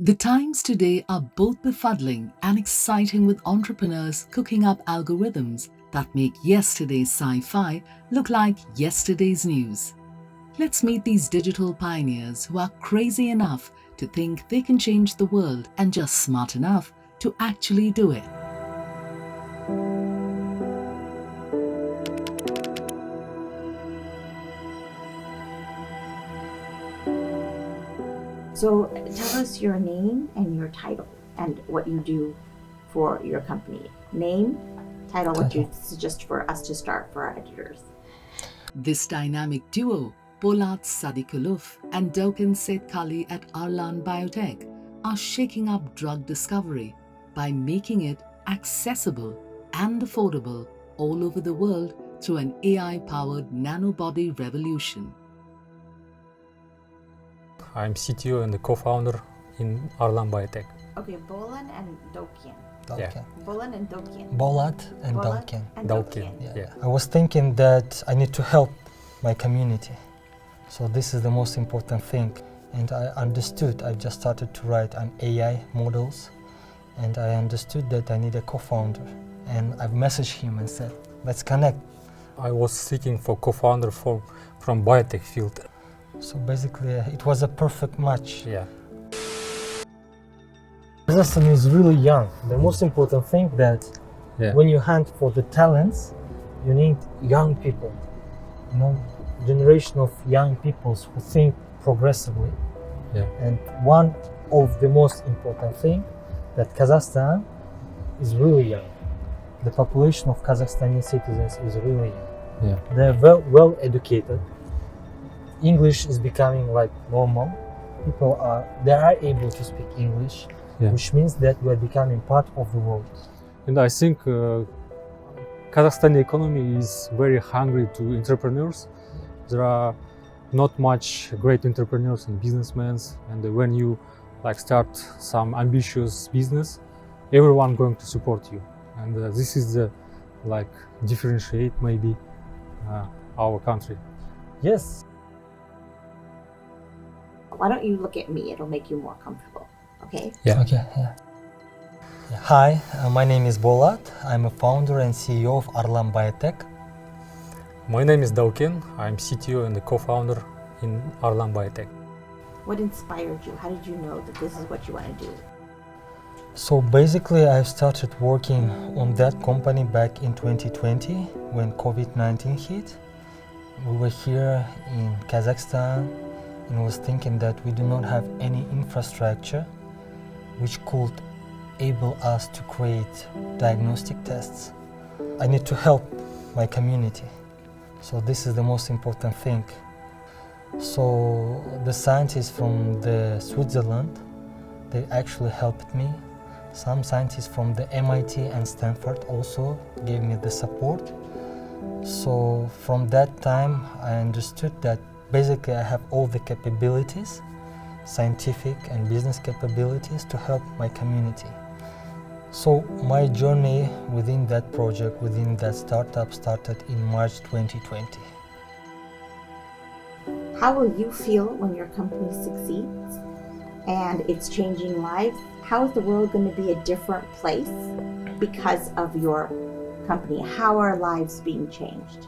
The times today are both befuddling and exciting, with entrepreneurs cooking up algorithms that make yesterday's sci-fi look like yesterday's news. Let's meet these digital pioneers who are crazy enough to think they can change the world and just smart enough to actually do it. So tell us your name and your title and what you do for your company. Name, title, what you suggest for us to start for our editors. This dynamic duo, Bolat Sadykulov and Dauken Seitkali at Arlan Biotech, are shaking up drug discovery by making it accessible and affordable all over the world through an AI-powered nanobody revolution. I'm CTO and the co-founder in Arlan Biotech. Okay, Bolan and Dauken. Yeah. Bolan and Dauken. Bolat and Bolat Dauken. and Dauken. Dauken. Yeah. I was thinking that I need to help my community. So this is the most important thing. And I understood, I just started to write an AI models, and I understood that I need a co-founder. And I've messaged him and said, let's connect. I was seeking for co-founder from biotech field. So basically it was a perfect match. Yeah. Kazakhstan is really young. The most important thing that when you hunt for the talents, you need young people, generation of young people who think progressively. Yeah. And one of the most important thing that Kazakhstan is really young. The population of Kazakhstani citizens is really young. Yeah. They're well educated. English is becoming like normal. People are able to speak English, which means that we are becoming part of the world. And I think Kazakhstani economy is very hungry to entrepreneurs. There are not much great entrepreneurs and businessmen, and when you start some ambitious business, everyone going to support you. And this is the differentiate maybe our country. Yes. Why don't you look at me? It'll make you more comfortable. Okay? Yeah. Okay. Yeah. Hi, my name is Bolat. I'm a founder and CEO of Arlan Biotech. My name is Dauken. I'm CTO and the co-founder in Arlan Biotech. What inspired you? How did you know that this is what you want to do? So basically I started working on that company back in 2020 when COVID-19 hit. We were here in Kazakhstan and I was thinking that we do not have any infrastructure which could enable us to create diagnostic tests. I need to help my community. So this is the most important thing. So the scientists from Switzerland, they actually helped me. Some scientists from the MIT and Stanford also gave me the support. So from that time, I understood that basically I have all the capabilities, scientific and business capabilities to help my community. So my journey within that project, within that startup, started in March 2020. How will you feel when your company succeeds and it's changing lives? How is the world going to be a different place because of your company? How are lives being changed?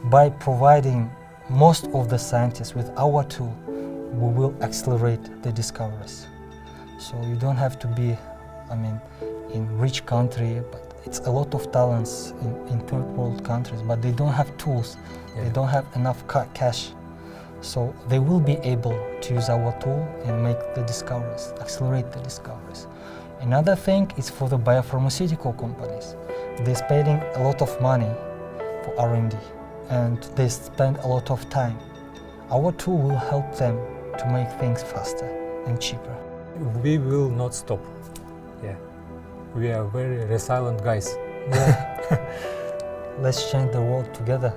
By providing most of the scientists with our tool, we will accelerate the discoveries. So you don't have to be, in rich country, but it's a lot of talents in third world countries, but they don't have tools, they don't have enough cash. So they will be able to use our tool and make the discoveries, accelerate the discoveries. Another thing is for the biopharmaceutical companies. They're spending a lot of money for R&D and they spend a lot of time. Our tool will help them to make things faster and cheaper. We will not stop. Yeah. We are very resilient guys. Yeah. Let's change the world together.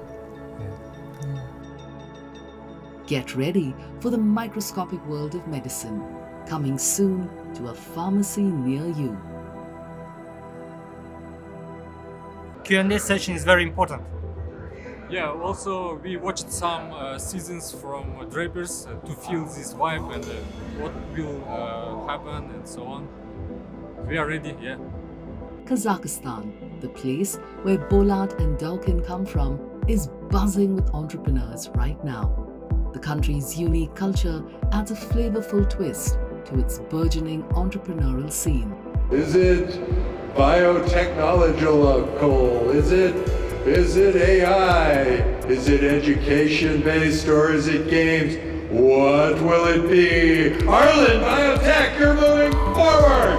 Get ready for the microscopic world of medicine, coming soon to a pharmacy near you. Q&A session is very important. Yeah, also we watched some seasons from Drapers to feel this vibe and what will happen and so on. We are ready, yeah. Kazakhstan, the place where Bolat and Dauken come from, is buzzing with entrepreneurs right now. The country's unique culture adds a flavorful twist to its burgeoning entrepreneurial scene. Is it biotechnological? Is it AI? Is it education-based or is it games? What will it be? Arlan Biotech, you're moving forward!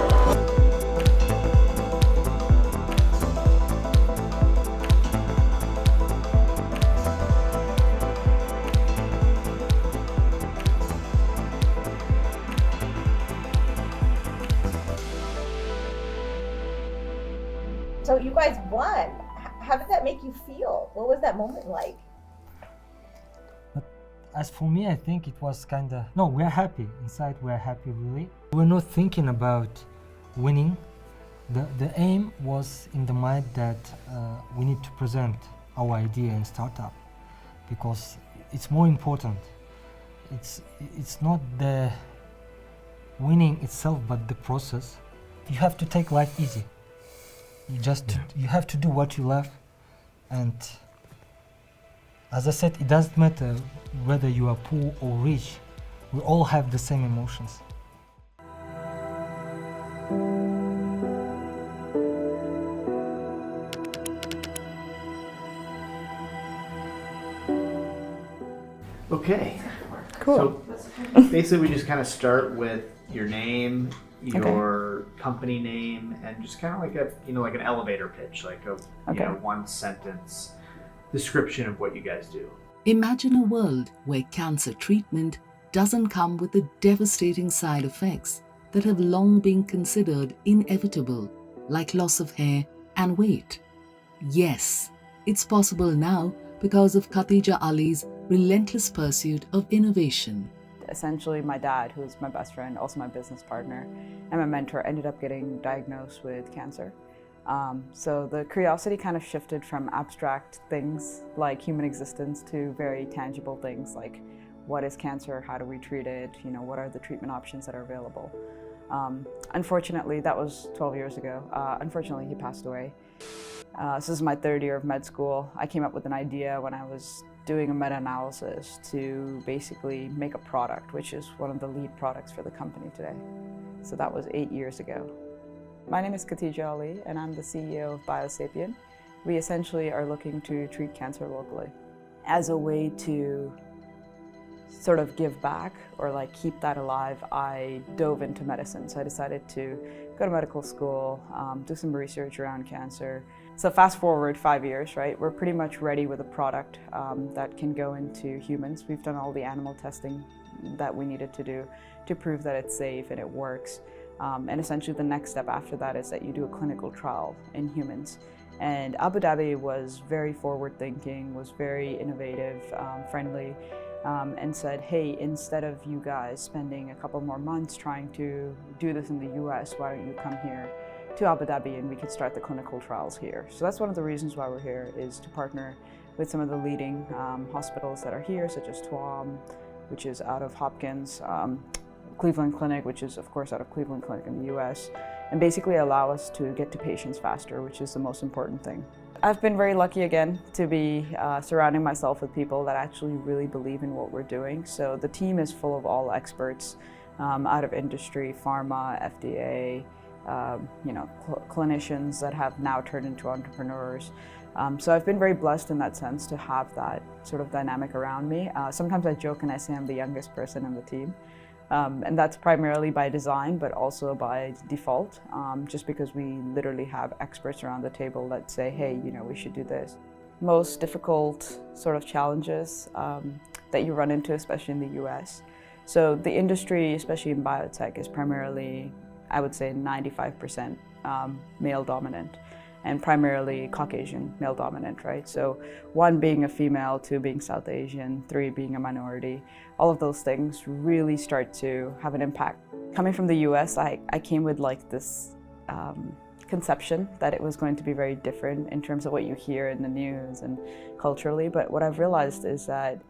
So you guys won. How did that make you feel? What was that moment like? But as for me, I think it was no, we're happy. Inside, we're happy, really. We're not thinking about winning. The aim was in the mind that we need to present our idea and startup because it's more important. It's not the winning itself, but the process. You have to take life easy. You have to do what you love, and as I said, it doesn't matter whether you are poor or rich. We all have the same emotions. Okay. Cool. So basically we just kind of start with your name, your company name, and just kind of like like an elevator pitch, like a one sentence description of what you guys do. Imagine a world where cancer treatment doesn't come with the devastating side effects that have long been considered inevitable, like loss of hair and weight. Yes, it's possible now because of Khatija Ali's relentless pursuit of innovation. Essentially, my dad, who's my best friend, also my business partner, and my mentor, ended up getting diagnosed with cancer. So the curiosity kind of shifted from abstract things like human existence to very tangible things like what is cancer, how do we treat it, what are the treatment options that are available. Unfortunately, that was 12 years ago. Unfortunately, he passed away. This is my third year of med school. I came up with an idea when I was doing a meta-analysis to basically make a product, which is one of the lead products for the company today. So that was 8 years ago. My name is Khatija Ali, and I'm the CEO of Biosapien. We essentially are looking to treat cancer locally. As a way to sort of give back or like keep that alive, I dove into medicine. So I decided to go to medical school, do some research around cancer. So fast forward 5 years, right? We're pretty much ready with a product that can go into humans. We've done all the animal testing that we needed to do to prove that it's safe and it works. And essentially the next step after that is that you do a clinical trial in humans. And Abu Dhabi was very forward-thinking, was very innovative, friendly, and said, hey, instead of you guys spending a couple more months trying to do this in the US, why don't you come here to Abu Dhabi and we could start the clinical trials here. So that's one of the reasons why we're here, is to partner with some of the leading hospitals that are here, such as TWAM, which is out of Hopkins, Cleveland Clinic, which is of course out of Cleveland Clinic in the US, and basically allow us to get to patients faster, which is the most important thing. I've been very lucky again to be surrounding myself with people that actually really believe in what we're doing. So the team is full of all experts out of industry, pharma, FDA, clinicians that have now turned into entrepreneurs. So I've been very blessed in that sense to have that sort of dynamic around me. Sometimes I joke and I say I'm the youngest person in the team. And that's primarily by design, but also by default, just because we literally have experts around the table that say, hey, we should do this. Most difficult sort of challenges that you run into, especially in the US. So the industry, especially in biotech, is primarily, I would say 95% male dominant, and primarily Caucasian male dominant, right? So 1 being a female, 2 being South Asian, 3 being a minority, all of those things really start to have an impact. Coming from the US, I came with like this kind conception that it was going to be very different in terms of what you hear in the news and culturally, but what I've realized is that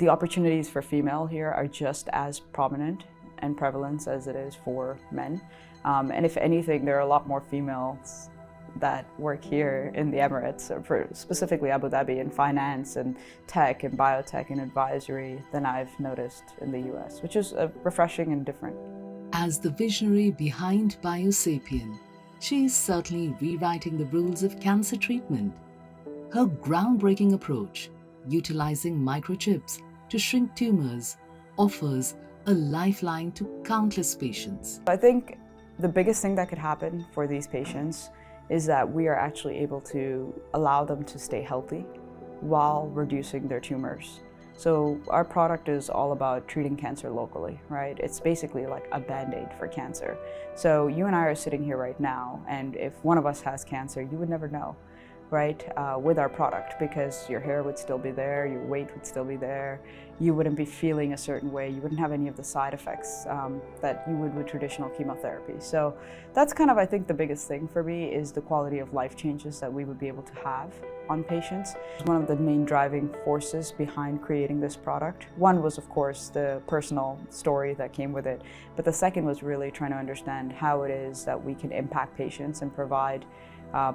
the opportunities for female here are just as prominent and prevalent as it is for men. And if anything, there are a lot more females that work here in the Emirates, for specifically Abu Dhabi, in finance and tech and biotech and advisory than I've noticed in the US, which is refreshing and different. As the visionary behind Biosapien, she is certainly rewriting the rules of cancer treatment. Her groundbreaking approach, utilizing microchips to shrink tumors, offers a lifeline to countless patients. I think the biggest thing that could happen for these patients is that we are actually able to allow them to stay healthy while reducing their tumors. So our product is all about treating cancer locally, right? It's basically like a Band-Aid for cancer. So you and I are sitting here right now, and if one of us has cancer, you would never know, right? With our product, because your hair would still be there, your weight would still be there, you wouldn't be feeling a certain way, you wouldn't have any of the side effects that you would with traditional chemotherapy. So that's kind of, I think, the biggest thing for me is the quality of life changes that we would be able to have on patients. One of the main driving forces behind creating this product, one was of course the personal story that came with it, but the second was really trying to understand how it is that we can impact patients and provide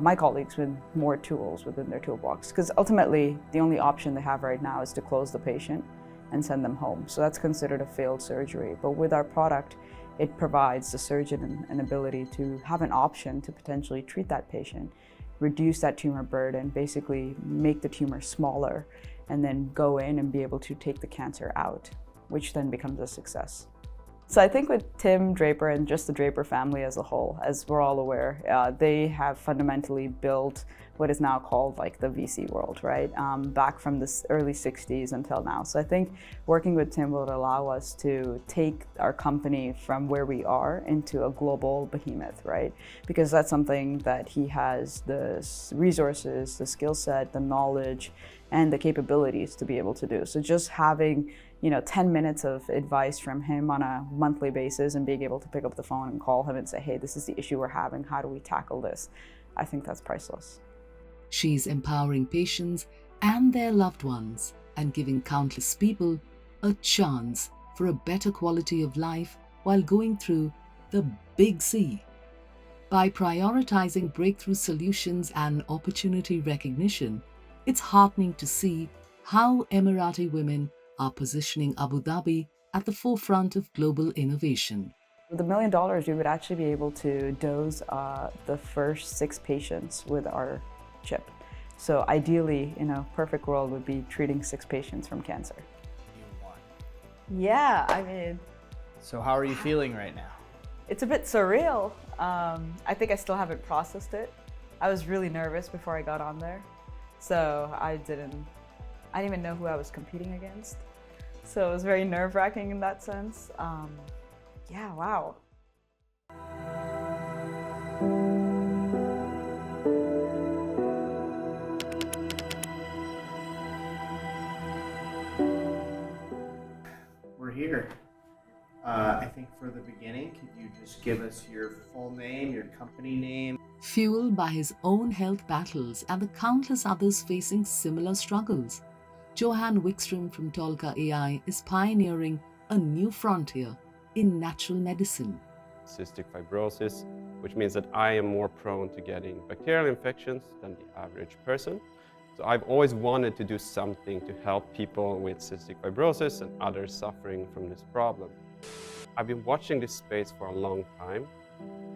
my colleagues with more tools within their toolbox. Because ultimately, the only option they have right now is to close the patient and send them home. So that's considered a failed surgery. But with our product, it provides the surgeon an ability to have an option to potentially treat that patient, reduce that tumor burden, basically make the tumor smaller, and then go in and be able to take the cancer out, which then becomes a success. So I think with Tim Draper and just the Draper family as a whole, as we're all aware, they have fundamentally built what is now called like the VC world, right? Back from the early 60s until now. So I think working with Tim will allow us to take our company from where we are into a global behemoth, right? Because that's something that he has the resources, the skill set, the knowledge, and the capabilities to be able to do. So just having 10 minutes of advice from him on a monthly basis and being able to pick up the phone and call him and say, hey, this is the issue we're having, how do we tackle this? I think that's priceless. She's empowering patients and their loved ones and giving countless people a chance for a better quality of life while going through the big C. By prioritizing breakthrough solutions and opportunity recognition, it's heartening to see how Emirati women are positioning Abu Dhabi at the forefront of global innovation. With $1 million, we would actually be able to dose the first 6 patients with our chip. So ideally, in a perfect world, would be treating 6 patients from cancer. Yeah, I mean... So how are you feeling right now? It's a bit surreal. I think I still haven't processed it. I was really nervous before I got on there. So I didn't even know who I was competing against. So it was very nerve-wracking in that sense. Yeah, wow. We're here. I think for the beginning, could you just give us your full name, your company name? Fueled by his own health battles and the countless others facing similar struggles, Johan Wilkstrom from Tolka AI is pioneering a new frontier in natural medicine. Cystic fibrosis, which means that I am more prone to getting bacterial infections than the average person. So I've always wanted to do something to help people with cystic fibrosis and others suffering from this problem. I've been watching this space for a long time,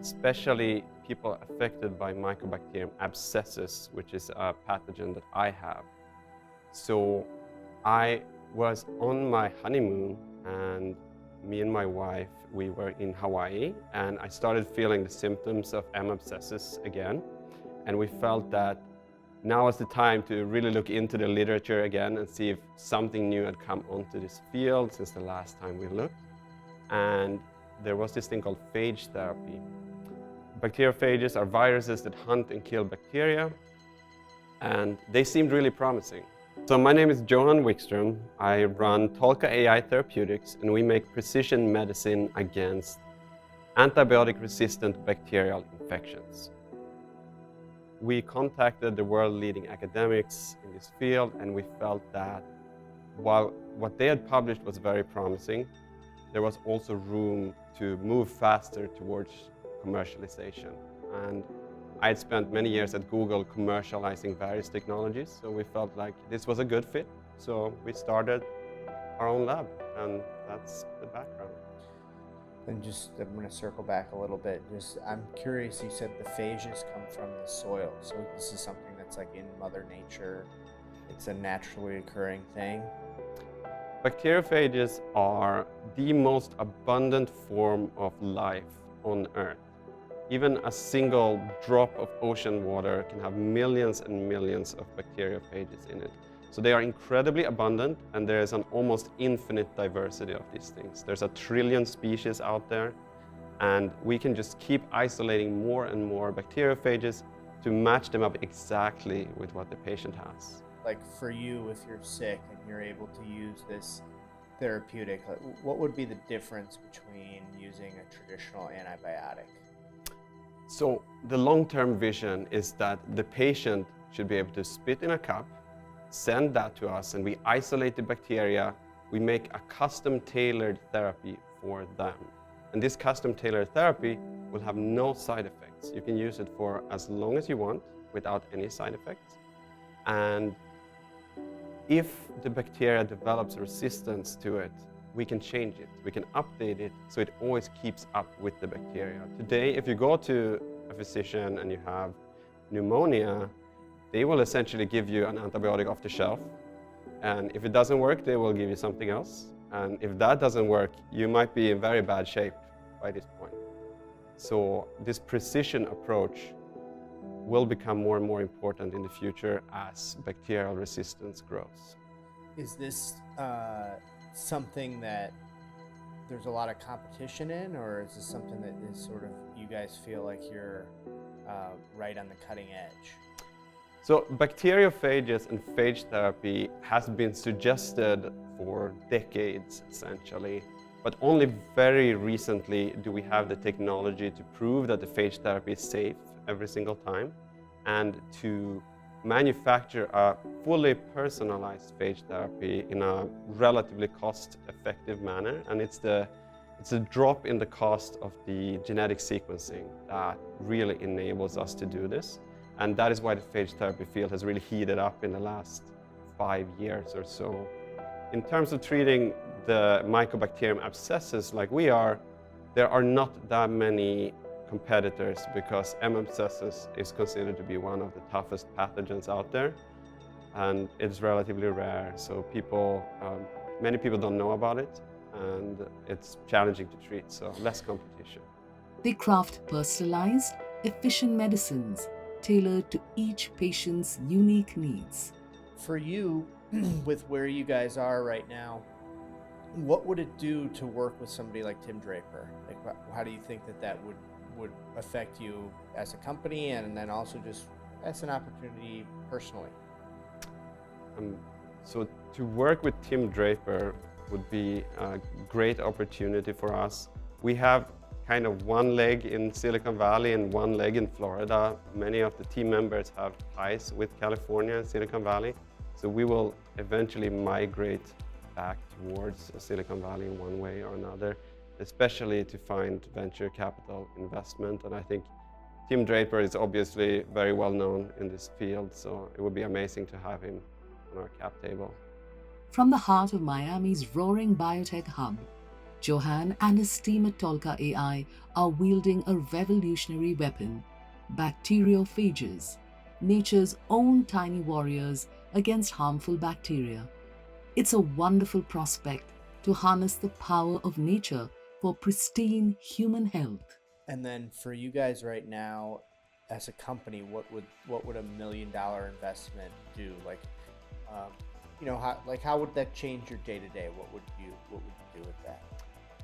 especially people affected by Mycobacterium abscessus, which is a pathogen that I have. So I was on my honeymoon, and me and my wife, we were in Hawaii, and I started feeling the symptoms of M. abscessus again. And we felt that now is the time to really look into the literature again and see if something new had come onto this field since the last time we looked. And there was this thing called phage therapy. Bacteriophages are viruses that hunt and kill bacteria, and they seemed really promising. So my name is Johan Wilkstrom. I run Tolka AI Therapeutics, and we make precision medicine against antibiotic-resistant bacterial infections. we contacted the world-leading academics in this field, and we felt that while what they had published was very promising, there was also room to move faster towards commercialization. And I had spent many years at Google commercializing various technologies, so we felt like this was a good fit. So we started our own lab, and that's the background. And just, I'm going to circle back a little bit. I'm curious, you said the phages come from the soil. So this is something that's like in Mother Nature. It's a naturally occurring thing. Bacteriophages are the most abundant form of life on Earth. Even a single drop of ocean water can have millions and millions of bacteriophages in it. So they are incredibly abundant, and there is an almost infinite diversity of these things. There's 1 trillion species out there, and we can just keep isolating more and more bacteriophages to match them up exactly with what the patient has. Like for you, if you're sick and you're able to use this therapeutic, what would be the difference between using a traditional antibiotic? So the long-term vision is that the patient should be able to spit in a cup, send that to us, and we isolate the bacteria. We make a custom-tailored therapy for them. And this custom-tailored therapy will have no side effects. You can use it for as long as you want without any side effects. And if the bacteria develops resistance to it, we can change it. We can update it so it always keeps up with the bacteria. Today, if you go to a physician and you have pneumonia, they will essentially give you an antibiotic off the shelf. And if it doesn't work, they will give you something else. And if that doesn't work, you might be in very bad shape by this point. So this precision approach will become more and more important in the future as bacterial resistance grows. Is this something that there's a lot of competition in, or is this something that is sort of, you guys feel like you're right on the cutting edge? So bacteriophages and phage therapy has been suggested for decades, essentially. But only very recently do we have the technology to prove that the phage therapy is safe every single time, and to manufacture a fully personalized phage therapy in a relatively cost-effective manner. And it's a drop in the cost of the genetic sequencing that really enables us to do this. And that is why the phage therapy field has really heated up in the last 5 years or so. In terms of treating the Mycobacterium abscessus like we are, there are not that many competitors because M. abscessus is considered to be one of the toughest pathogens out there, and it's relatively rare. So many people don't know about it, and it's challenging to treat, so less competition. They craft personalized, efficient medicines tailored to each patient's unique needs. For you, with where you guys are right now, what would it do to work with somebody like Tim Draper? Like, how do you think that would affect you as a company, and then also just as an opportunity personally? So to work with Tim Draper would be a great opportunity for us. We have kind of one leg in Silicon Valley and one leg in Florida. Many of the team members have ties with California and Silicon Valley. So we will eventually migrate back towards Silicon Valley in one way or another, especially to find venture capital investment. And I think Tim Draper is obviously very well known in this field, so it would be amazing to have him on our cap table. From the heart of Miami's roaring biotech hub, Johan and his team at Tolka AI are wielding a revolutionary weapon: bacteriophages, nature's own tiny warriors against harmful bacteria. It's a wonderful prospect to harness the power of nature for pristine human health. And then for you guys right now, as a company, what would $1 million investment do? Like, how would that change your day to day? What would you do with that?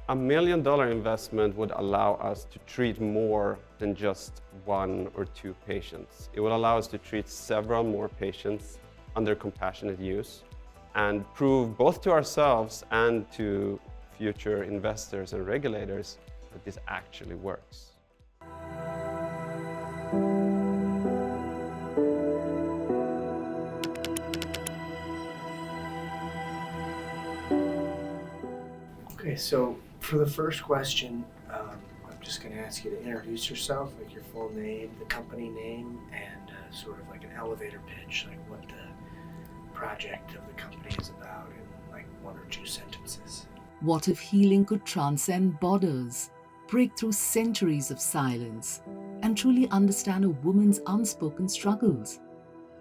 $1 million investment would allow us to treat more than just 1 or 2 patients. It would allow us to treat several more patients under compassionate use and prove both to ourselves and to future investors and regulators that this actually works. Okay, so for the first question, I'm just going to ask you to introduce yourself, like your full name, the company name, and sort of like an elevator pitch, like what the project of the company is about in like 1 or 2 sentences. What if healing could transcend borders, break through centuries of silence, and truly understand a woman's unspoken struggles?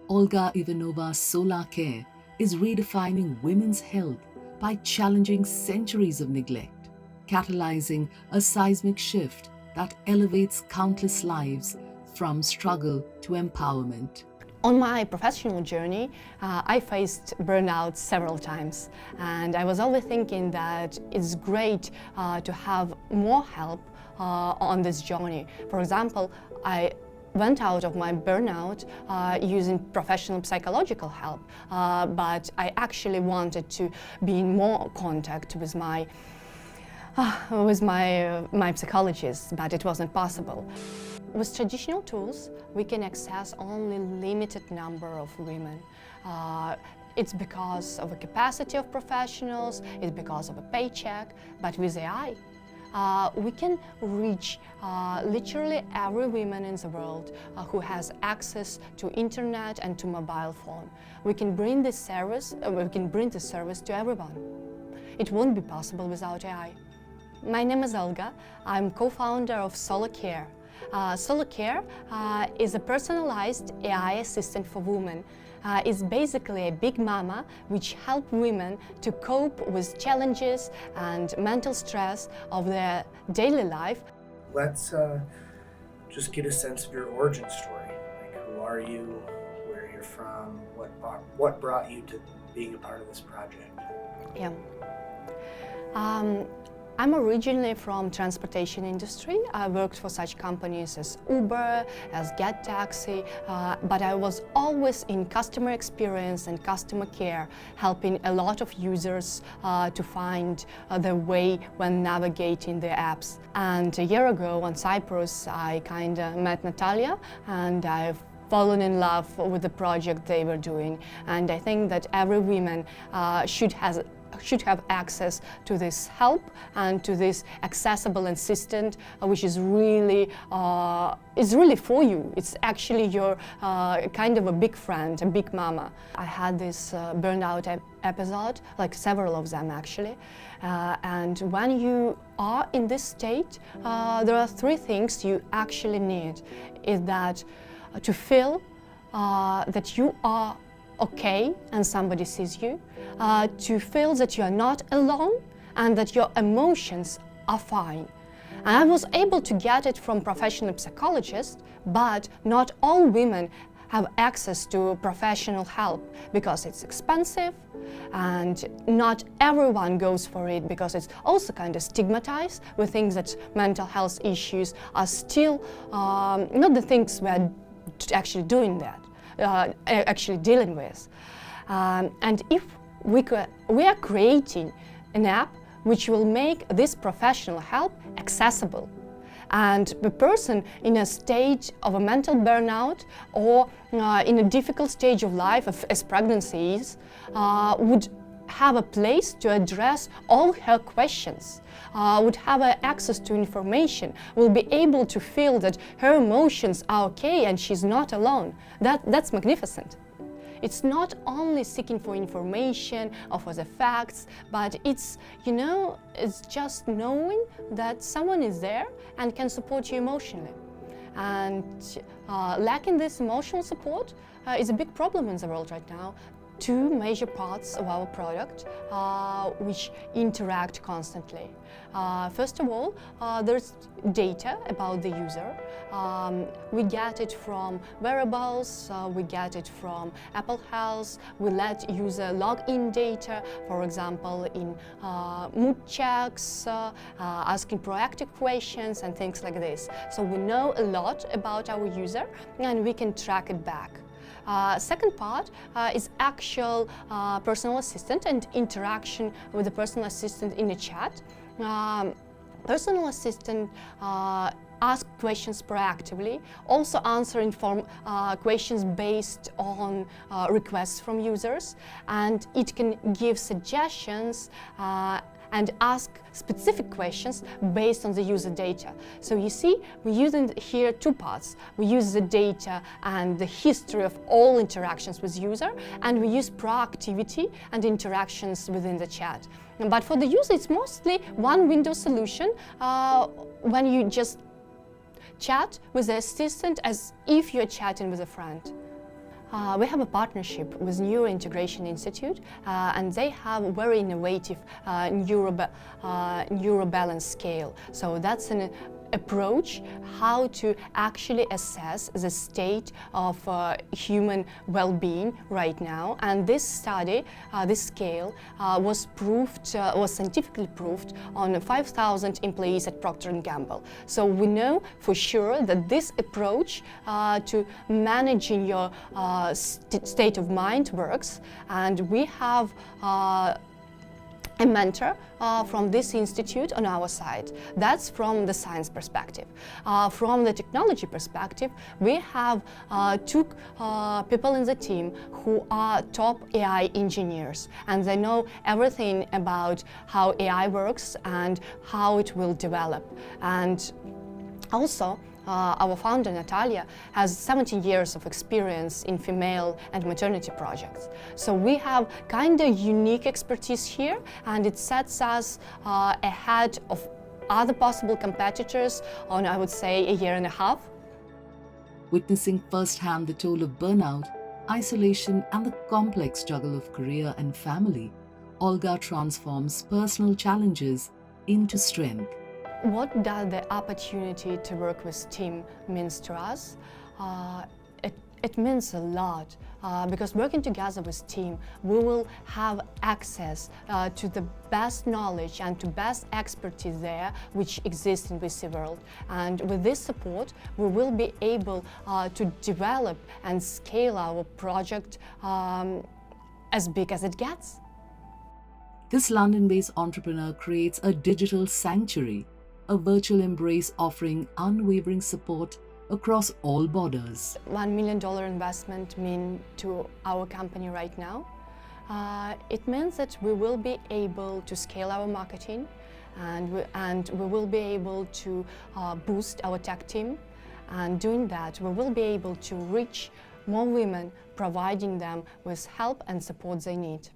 Olga Ivanova's SoulaCare is redefining women's health by challenging centuries of neglect, catalyzing a seismic shift that elevates countless lives from struggle to empowerment. On my professional journey, I faced burnout several times, and I was always thinking that it's great to have more help on this journey. For example, I went out of my burnout using professional psychological help, but I actually wanted to be in more contact with my psychologist, but it wasn't possible. With traditional tools, we can access only limited number of women. It's because of a capacity of professionals, it's because of a paycheck, but with AI, we can reach literally every woman in the world who has access to internet and to mobile phone. We can bring this service to everyone. It won't be possible without AI. My name is Olga. I'm co-founder of SoulaCare. SoulaCare is a personalized AI assistant for women. It's basically a big mama which helps women to cope with challenges and mental stress of their daily life. Let's just get a sense of your origin story. Like, who are you, where you're from, what brought you to being a part of this project? Yeah. I'm originally from transportation industry. I worked for such companies as Uber, as Get Taxi, but I was always in customer experience and customer care, helping a lot of users to find their way when navigating the apps. And a year ago on Cyprus, I kind of met Natalia, and I've fallen in love with the project they were doing. And I think that every woman should have access to this help and to this accessible assistant, which is really for you. It's actually your kind of a big friend, a big mama. I had this burnout episode, like several of them actually, and when you are in this state, there are 3 things you actually need. Is that to feel that you are okay and somebody sees you, to feel that you are not alone and that your emotions are fine. And I was able to get it from professional psychologists, but not all women have access to professional help because it's expensive, and not everyone goes for it because it's also kind of stigmatized. We think that mental health issues are still not the things we're actually doing that. Actually dealing with. And if we are creating an app which will make this professional help accessible. And the person in a state of a mental burnout or in a difficult stage of life, as pregnancy is, would have a place to address all her questions, would have access to information, will be able to feel that her emotions are okay and she's not alone. That's magnificent. It's not only seeking for information or for the facts, but it's just knowing that someone is there and can support you emotionally. And lacking this emotional support is a big problem in the world right now. 2 major parts of our product which interact constantly. First of all, there's data about the user. We get it from wearables, we get it from Apple Health, we let user log in data, for example, in mood checks, asking proactive questions and things like this. So we know a lot about our user and we can track it back. Second part is actual personal assistant and interaction with the personal assistant in a chat. Personal assistant ask questions proactively, also answering questions based on requests from users, and it can give suggestions and ask specific questions based on the user data. So you see, we're using here two parts. We use the data and the history of all interactions with user, and we use proactivity and interactions within the chat. But for the user, it's mostly one window solution when you just chat with the assistant as if you're chatting with a friend. We have a partnership with Neurointegration Institute, and they have a very innovative neurobalance scale. So that's an approach how to actually assess the state of human well-being right now. And this study, this scale, was scientifically proved on 5,000 employees at Procter & Gamble. So we know for sure that this approach to managing your state of mind works, and we have a mentor from this institute on our side. That's from the science perspective. From the technology perspective, we have two people in the team who are top AI engineers, and they know everything about how AI works and how it will develop. And also, our founder, Natalia, has 17 years of experience in female and maternity projects. So we have kind of unique expertise here, and it sets us ahead of other possible competitors on, I would say, a year and a half. Witnessing firsthand the toll of burnout, isolation, and the complex struggle of career and family, Olga transforms personal challenges into strength. What does the opportunity to work with Tim means to us? It means a lot, because working together with Tim, we will have access to the best knowledge and to best expertise there which exists in VC world. And with this support, we will be able to develop and scale our project as big as it gets. This London-based entrepreneur creates a digital sanctuary, a virtual embrace offering unwavering support across all borders. $1 million investment means to our company right now. It means that we will be able to scale our marketing, and we will be able to boost our tech team. And doing that, we will be able to reach more women, providing them with help and support they need.